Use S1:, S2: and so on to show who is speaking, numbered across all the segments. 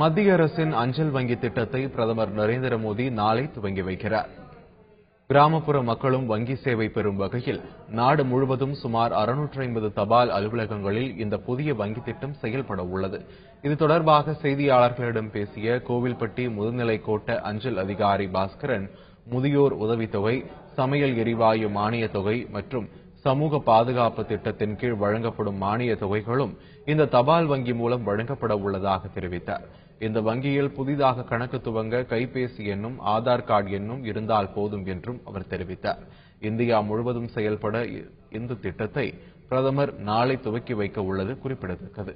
S1: மத்திய அரசின் அஞ்சல் வங்கி திட்டத்தை பிரதமர் நரேந்திர மோடி நாளை துவங்கி வைக்கிறார். கிராமப்புற மக்களும் வங்கி சேவை பெறும் வகையில் நாடு முழுவதும் சுமார் 650 தபால் அலுவலகங்களில் இந்த புதிய வங்கி திட்டம் செயல்பட உள்ளது. இது தொடர்பாக செய்தியாளர்களிடம் பேசிய கோவில்பட்டி முதுநிலை கோட்ட அஞ்சல் அதிகாரி பாஸ்கரன், முதியோர் உதவித்தொகை, சமையல் எரிவாயு மானியத் தொகை மற்றும் சமூக பாதுகாப்பு திட்டத்தின் கீழ் வழங்கப்படும் மானியத் தொகைகளும் இந்த தபால் வங்கி மூலம் வழங்கப்பட உள்ளதாக தெரிவித்தார். இந்த வங்கியில் புதிதாக கணக்கு துவங்க கைபேசி எண்ணும் ஆதார் கார்டு எண்ணும் இருந்தால் போதும் என்றும் அவர் தெரிவித்தார். இந்தியா முழுவதும் செயல்பட இந்த திட்டத்தை பிரதமர் நாளை துவக்கி வைக்க உள்ளது குறிப்பிடத்தக்கது.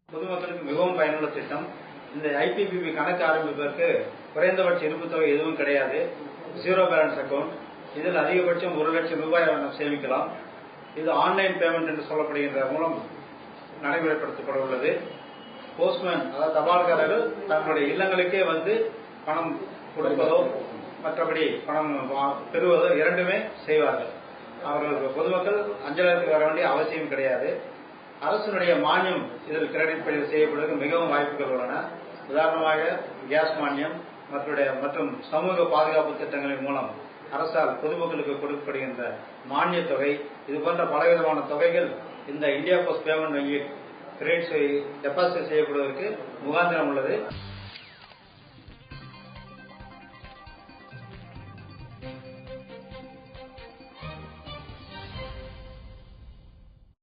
S2: பொதுமக்களுக்கு மிகவும் பயனுள்ள திட்டம். இந்த ஐபிபிபி கணக்கு ஆரம்பிப்பதற்கு குறைந்தபட்ச இருப்பு தொகை எதுவும் கிடையாது. Zero balance account. இதில் அதிகபட்சம் 1 லட்சம் ரூபாய் சேமிக்கலாம். இது ஆன்லைன் பேமெண்ட் என்று சொல்லப்படுகின்ற மூலம் நடைமுறைப்படுத்தப்பட உள்ளது. போஸ்ட்மேன், அதாவது தபால்காரர்கள் தங்களுடைய இல்லங்களுக்கே வந்து பணம் கொடுப்பதோ மற்றபடி பணம் பெறுவதோ இரண்டுமே செய்வார்கள். அவர்களுக்கு பொதுமக்கள் அஞ்சலகத்துக்கு வர வேண்டிய அவசியம் கிடையாது. அரசினுடைய மானியம் இதில் கிரெடிட் செய்யப்படுவதற்கு மிகவும் வாய்ப்புகள் உள்ளன. உதாரணமாக கேஸ் மானியம் மற்றும் சமூக பாதுகாப்பு திட்டங்களின் மூலம் அரசால் பொதுமக்களுக்கு கொடுக்கப்படுகின்ற மானிய தொகை, இதுபோன்ற பலவிதமான தொகைகள் இந்த இந்தியா போஸ்ட் பேமெண்ட் வங்கி கிரெடிட் டெபாசிட் செய்யப்படுவதற்கு முகாந்திரம் உள்ளது.